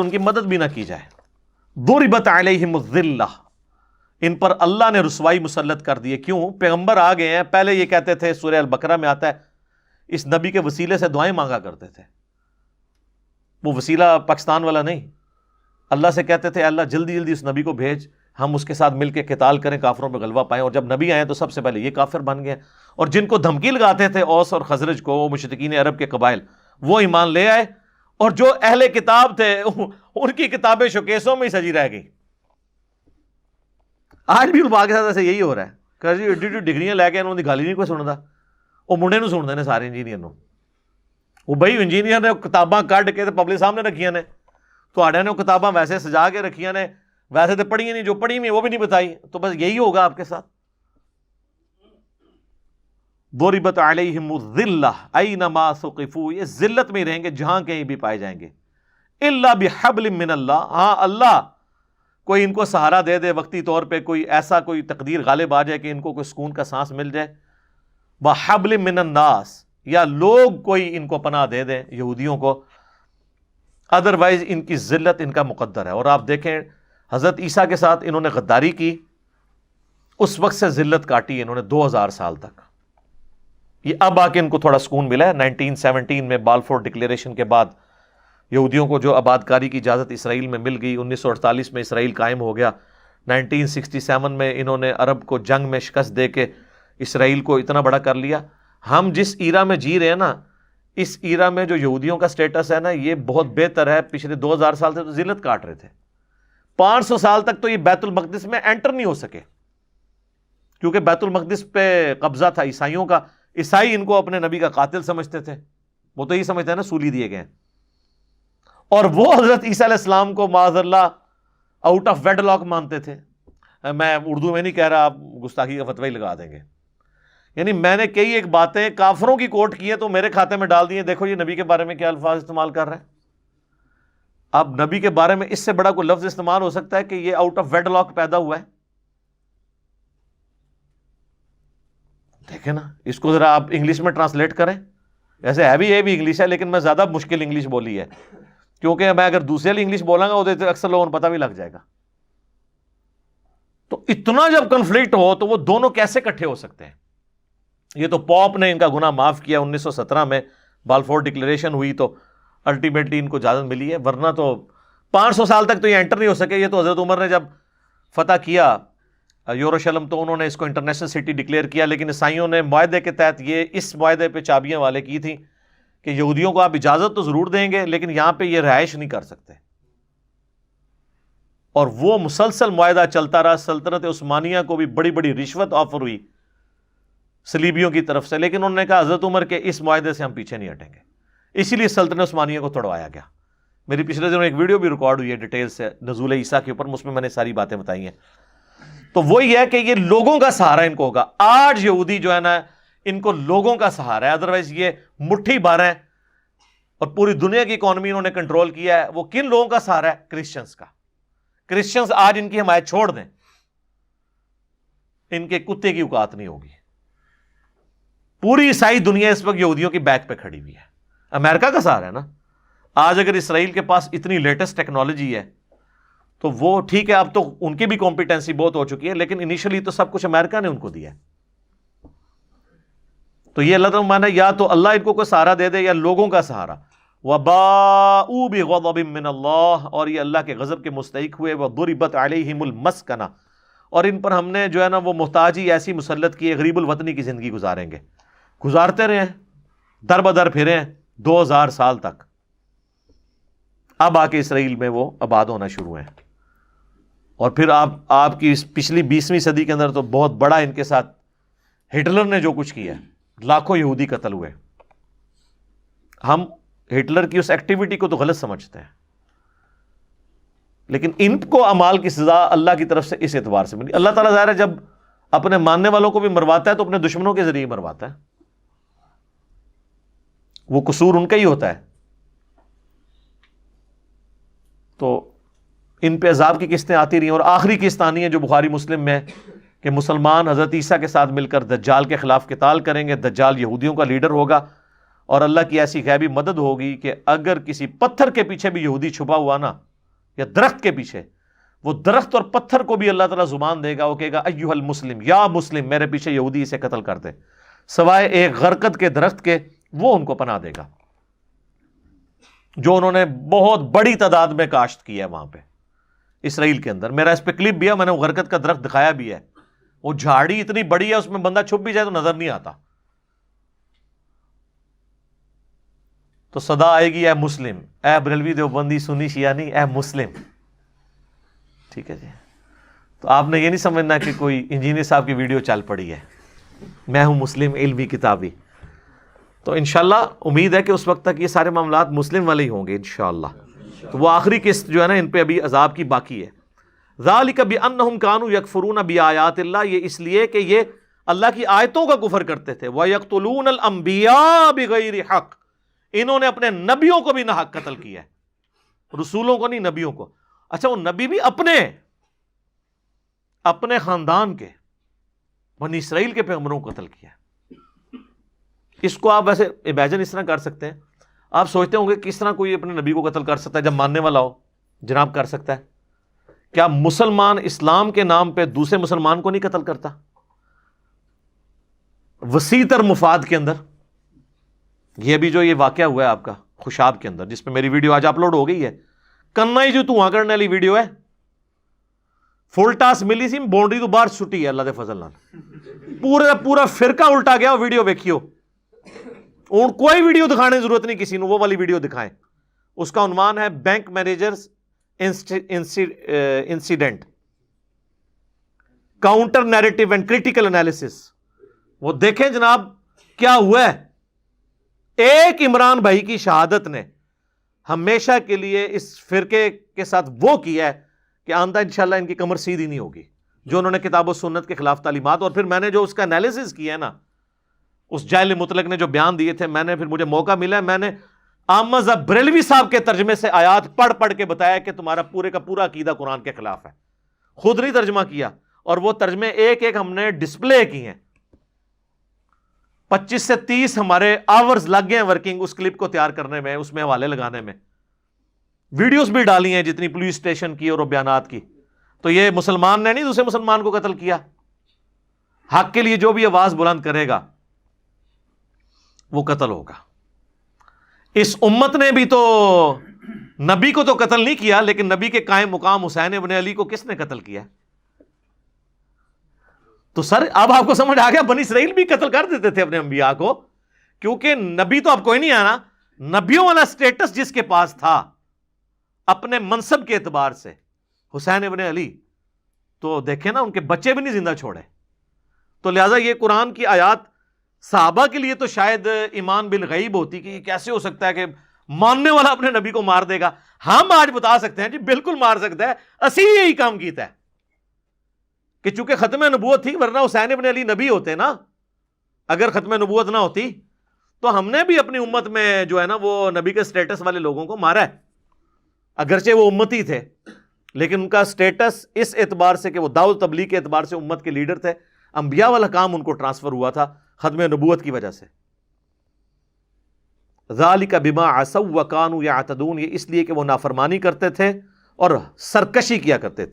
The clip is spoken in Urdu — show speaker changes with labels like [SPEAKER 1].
[SPEAKER 1] ان کی مدد بھی نہ کی جائے. ضربت علیہم الذلہ، ان پر اللہ نے رسوائی مسلط کر دی ہے. کیوں؟ پیغمبر آ گئے ہیں. پہلے یہ کہتے تھے، سورہ البقرہ میں آتا ہے، اس نبی کے وسیلے سے دعائیں مانگا کرتے تھے. وہ وسیلہ پاکستان والا نہیں، اللہ سے کہتے تھے اللہ جلدی جلدی اس نبی کو بھیج، ہم اس کے ساتھ مل کے قتال کریں، کافروں پہ غلبہ پائیں. اور جب نبی آئے تو سب سے پہلے یہ کافر بن گئے. اور جن کو دھمکی لگاتے تھے اوس اور خزرج کو، وہ مشرکین عرب کے قبائل، وہ ایمان لے آئے. اور جو اہل کتاب تھے ان کی کتابیں شوکیسوں میں ہی سجی رہ گئی. آج بھی علماء کے ساتھ ایسے یہی ہو رہا ہے کہ جی ایڈی ایڈی ڈگریاں لے کے انہوں نے گالی نہیں کوئی سنتا. وہ منڈے نو سنتے ہیں سارے انجینئر نو. وہ بھائی انجینئر نے کتاباں کڈ کے پبلک سامنے رکھیاں نے، تھوڑے نے کتاباں ویسے سجا کے رکھیاں نے، ویسے تو پڑھی نہیں، جو پڑھی ہوئی وہ بھی نہیں بتائی. تو بس یہی ہوگا آپ کے ساتھ. ضربت علیہم الذلہ اینما ثقفوا، یہ ذلت میں ہی رہیں گے جہاں کہیں بھی پائے جائیں گے. الا بحبل من اللہ، ہاں اللہ کوئی ان کو سہارا دے دے وقتی طور پہ، کوئی ایسا کوئی تقدیر غالب آ جائے کہ ان کو کوئی سکون کا سانس مل جائے. وحبل من الناس، یا لوگ کوئی ان کو پناہ دے دیں یہودیوں کو. ادروائز ان کی ذلت ان کا مقدر ہے. اور آپ دیکھیں حضرت عیسیٰ کے ساتھ انہوں نے غداری کی، اس وقت سے ذلت کاٹی انہوں نے 2000 سال تک. یہ اب آ کے ان کو تھوڑا سکون ملا ہے 1917 میں بالفور ڈکلیریشن کے بعد. یہودیوں کو جو آباد کاری کی اجازت اسرائیل میں مل گئی، 1948 میں اسرائیل قائم ہو گیا. 1967 میں انہوں نے عرب کو جنگ میں شکست دے کے اسرائیل کو اتنا بڑا کر لیا. ہم جس ایرا میں جی رہے ہیں نا، اس ایرا میں جو یہودیوں کا سٹیٹس ہے نا، یہ بہت بہتر ہے. پچھلے 2000 سال سے تو ذلت کاٹ رہے تھے. 500 سال تک تو یہ بیت المقدس میں انٹر نہیں ہو سکے، کیونکہ بیت المقدس پہ قبضہ تھا عیسائیوں کا. عیسائی ان کو اپنے نبی کا قاتل سمجھتے تھے. وہ تو یہی سمجھتے ہیں نا سولی دیے گئے. اور وہ حضرت عیسیٰ علیہ السلام کو معاذ اللہ آؤٹ آف ویڈ لاک مانتے تھے. میں اردو میں نہیں کہہ رہا، آپ گستاخی کا فتوی لگا دیں گے. یعنی میں نے کئی ایک باتیں کافروں کی کوٹ کی ہیں تو میرے کھاتے میں ڈال دیے. دیکھو یہ نبی کے بارے میں کیا الفاظ استعمال کر رہے ہیں. اب نبی کے بارے میں اس سے بڑا کوئی لفظ استعمال ہو سکتا ہے کہ یہ آؤٹ آف ویڈ لاک پیدا ہوا ہے؟ دیکھیں نا، اس کو ذرا آپ انگلش میں ٹرانسلیٹ کریں. ایسے ہے بھی انگلش ہے، لیکن میں زیادہ مشکل انگلش بولی ہے، کیونکہ میں اگر دوسرے لیے انگلش بولاں گا تو اکثر لوگوں کو پتہ بھی لگ جائے گا. تو اتنا جب کنفلکٹ ہو تو وہ دونوں کیسے اکٹھے ہو سکتے ہیں؟ یہ تو پوپ نے ان کا گناہ معاف کیا 1917 میں، بالفور ڈکلیریشن ہوئی تو الٹیمیٹلی ان کو اجازت ملی ہے. ورنہ تو 500 سال تک تو یہ انٹر نہیں ہو سکے. یہ تو حضرت عمر نے جب فتح کیا یروشلم تو انہوں نے اس کو انٹرنیشنل سٹی ڈکلیئر کیا، لیکن عیسائیوں نے معاہدے کے تحت یہ اس معاہدے پہ چابیاں والے کی تھیں کہ یہودیوں کو آپ اجازت تو ضرور دیں گے لیکن یہاں پہ یہ رہائش نہیں کر سکتے. اور وہ مسلسل معاہدہ چلتا رہا. سلطنت عثمانیہ کو بھی بڑی بڑی رشوت آفر ہوئی صلیبیوں کی طرف سے، لیکن انہوں نے کہا حضرت عمر کے اس معاہدے سے ہم پیچھے نہیں ہٹیں گے. اسی لیے سلطنت عثمانیہ کو توڑوایا گیا. میری پچھلے دنوں ایک ویڈیو بھی ریکارڈ ہوئی ہے ڈیٹیل سے نزول عیسیٰ کے اوپر، اس میں نے ساری باتیں بتائی ہیں. تو وہی ہے کہ یہ لوگوں کا سہارا ان کو ہوگا. آج یہودی جو ہے نا، ان کو لوگوں کا سہارا ہے. ادروائز یہ مٹھی بھر ہیں اور پوری دنیا کی اکانومی انہوں نے کنٹرول کیا ہے. وہ کن لوگوں کا سہارا ہے؟ کرسچنز کا. کرسچنز آج ان کی حمایت چھوڑ دیں، ان کے کتے کی اوقات نہیں ہوگی. پوری عیسائی دنیا اس وقت یہودیوں کی بیک پہ کھڑی ہوئی ہے. امریکہ کا سہارا ہے نا. آج اگر اسرائیل کے پاس اتنی لیٹسٹ ٹیکنالوجی ہے تو وہ ٹھیک ہے، اب تو ان کی بھی کمپیٹنسی بہت ہو چکی ہے، لیکن انیشلی تو سب کچھ امریکہ نے ان کو دیا ہے. تو یہ اللہ تعالیٰ مانا، یا تو اللہ ان کو کوئی سہارا دے دے یا لوگوں کا سہارا. وَبَاءُوا بِغَضَبٍ مِّنَ اللَّهِ، اور یہ اللہ کے غضب کے مستحق ہوئے. وَضُرِبَتْ عَلَيْهِمُ الْمَسْكَنَةُ، اور ان پر ہم نے جو ہے نا وہ محتاجی ایسی مسلط کی ہے، غریب الوطنی کی زندگی گزاریں گے. گزارتے رہے ہیں، در بدر پھرے ہیں 2000 سال تک. اب آ کے اسرائیل میں وہ آباد ہونا شروع ہیں. اور پھر آپ کی پچھلی 20ویں صدی کے اندر تو بہت بڑا ان کے ساتھ ہٹلر نے جو کچھ کیا، لاکھوں یہودی قتل ہوئے. ہم ہٹلر کی اس ایکٹیویٹی کو تو غلط سمجھتے ہیں، لیکن ان کو اعمال کی سزا اللہ کی طرف سے اس اعتبار سے ملی. اللہ تعالیٰ ظاہر ہے جب اپنے ماننے والوں کو بھی مرواتا ہے تو اپنے دشمنوں کے ذریعے مرواتا ہے. وہ قصور ان کا ہی ہوتا ہے. تو ان پہ عذاب کی قسطیں آتی رہی ہیں. اور آخری قسط آنی ہے جو بخاری مسلم میں کہ مسلمان حضرت عیسیٰ کے ساتھ مل کر دجال کے خلاف قتال کریں گے. دجال یہودیوں کا لیڈر ہوگا اور اللہ کی ایسی غیبی مدد ہوگی کہ اگر کسی پتھر کے پیچھے بھی یہودی چھپا ہوا نا یا درخت کے پیچھے، وہ درخت اور پتھر کو بھی اللہ تعالیٰ زبان دے گا، وہ کہے گا ایھا المسلم، یا مسلم، میرے پیچھے یہودی اسے قتل کر دے، سوائے ایک غرقد کے درخت کے، وہ ان کو پناہ دے گا جو انہوں نے بہت بڑی تعداد میں کاشت کی ہے وہاں پہ اسرائیل کے اندر۔ میرا اس پہ کلپ بھی ہے، میں نے وہ غرقد کا درخت دکھایا بھی ہے، وہ جھاڑی اتنی بڑی ہے اس میں بندہ چھپ بھی جائے تو نظر نہیں آتا۔ تو صدا آئے گی اے مسلم، اے بریلوی دیوبندی سنی شیعہ نہیں، اے مسلم، ٹھیک ہے جی۔ تو آپ نے یہ نہیں سمجھنا کہ کوئی انجینئر صاحب کی ویڈیو چل پڑی ہے، میں ہوں مسلم علمی کتابی۔ تو انشاءاللہ امید ہے کہ اس وقت تک یہ سارے معاملات مسلم والے ہی ہوں گے انشاءاللہ۔ تو وہ آخری قسط جو ہے نا ان پہ ابھی عذاب کی باقی ہے۔ ذالک بانہم کانوا یکفرون بآیات اللہ، یہ اس لیے کہ یہ اللہ کی آیتوں کا کفر کرتے تھے۔ ویقتلون الانبیاء بغیر حق، انہوں نے اپنے نبیوں کو بھی ناحق قتل کیا ہے، رسولوں کو نہیں، نبیوں کو۔ اچھا وہ نبی بھی اپنے خاندان کے، بنی اسرائیل کے پیغمبروں کو قتل کیا ہے۔ اس کو آپ ویسے امیجن اس طرح کر سکتے ہیں، آپ سوچتے ہوں گے کس طرح کوئی اپنے نبی کو قتل کر سکتا ہے جب ماننے والا ہو؟ جناب کر سکتا ہے۔ کیا مسلمان اسلام کے نام پہ دوسرے مسلمان کو نہیں قتل کرتا؟ وسیع تر مفاد کے اندر یہ بھی جو یہ واقعہ ہوا ہے آپ کا خوشاب کے اندر، جس پہ میری ویڈیو آج اپلوڈ ہو گئی ہے، کنا ہی جو دھواں کرنے والی ویڈیو ہے، فل ٹاس ملی سی بونڈری تو باہر چھٹی ہے اللہ دے فضل نال، پورا فرقہ الٹا گیا۔ ویڈیو ویکھیو، کوئی ویڈیو دکھانے کی ضرورت نہیں کسی نے، وہ والی ویڈیو دکھائیں۔ اس کا عنوان ہے bank managers incident, counter narrative and critical analysis. وہ دیکھیں جناب کیا ہوا ہے۔ ایک عمران بھائی کی شہادت نے ہمیشہ کے لیے اس فرقے کے ساتھ وہ کیا ہے کہ آندہ انشاءاللہ ان کی کمر سیدھی نہیں ہوگی، جو انہوں نے کتاب و سنت کے خلاف تعلیمات، اور پھر میں نے جو اس کا انالیسس کیا ہے نا، اس جاہل مطلق نے جو بیان دیے تھے، میں نے پھر مجھے موقع ملا، میں نے احمد بریلوی صاحب کے ترجمے سے آیات پڑھ پڑھ کے بتایا کہ تمہارا پورے کا پورا عقیدہ قرآن کے خلاف ہے۔ خود نہیں ترجمہ کیا، اور وہ ترجمے ایک ایک ہم نے ڈسپلے کی ہیں، 25 سے 30 ہمارے آورز لگ گئے ہیں ورکنگ اس کلپ کو تیار کرنے میں، اس میں حوالے لگانے میں، ویڈیوز بھی ڈالی ہیں جتنی پولیس اسٹیشن کی اور بیانات کی۔ تو یہ مسلمان نے نہیں دوسرے مسلمان کو قتل کیا۔ حق کے لیے جو بھی آواز بلند کرے گا وہ قتل ہوگا۔ اس امت نے بھی تو نبی کو تو قتل نہیں کیا، لیکن نبی کے قائم مقام حسین ابن علی کو کس نے قتل کیا؟ تو سر اب آپ کو سمجھ آ گیا، بنی اسرائیل بھی قتل کر دیتے تھے اپنے انبیاء کو، کیونکہ نبی تو اب کوئی نہیں آنا، نبیوں والا سٹیٹس جس کے پاس تھا اپنے منصب کے اعتبار سے، حسین ابن علی، تو دیکھیں نا ان کے بچے بھی نہیں زندہ چھوڑے۔ تو لہٰذا یہ قرآن کی آیات صحابہ کے لیے تو شاید ایمان بالغیب ہوتی کہ یہ کیسے ہو سکتا ہے کہ ماننے والا اپنے نبی کو مار دے گا۔ ہم آج بتا سکتے ہیں جی بالکل مار سکتا ہے، اسی یہی کام کیتا ہے کہ چونکہ ختم نبوت تھی، ورنہ حسین ابن علی نبی ہوتے نا، اگر ختم نبوت نہ ہوتی تو ہم نے بھی اپنی امت میں جو ہے نا وہ نبی کے سٹیٹس والے لوگوں کو مارا ہے، اگرچہ وہ امتی تھے، لیکن ان کا سٹیٹس اس اعتبار سے کہ وہ دعوت تبلیغ کے اعتبار سے امت کے لیڈر تھے، انبیاء والا کام ان کو ٹرانسفر ہوا تھا ختم نبوت کی وجہ سے۔ ذالک بما عصوا وکانوا یعتدون، یہ اس لیے کہ وہ نافرمانی کرتے تھے اور سرکشی کیا کرتے تھے۔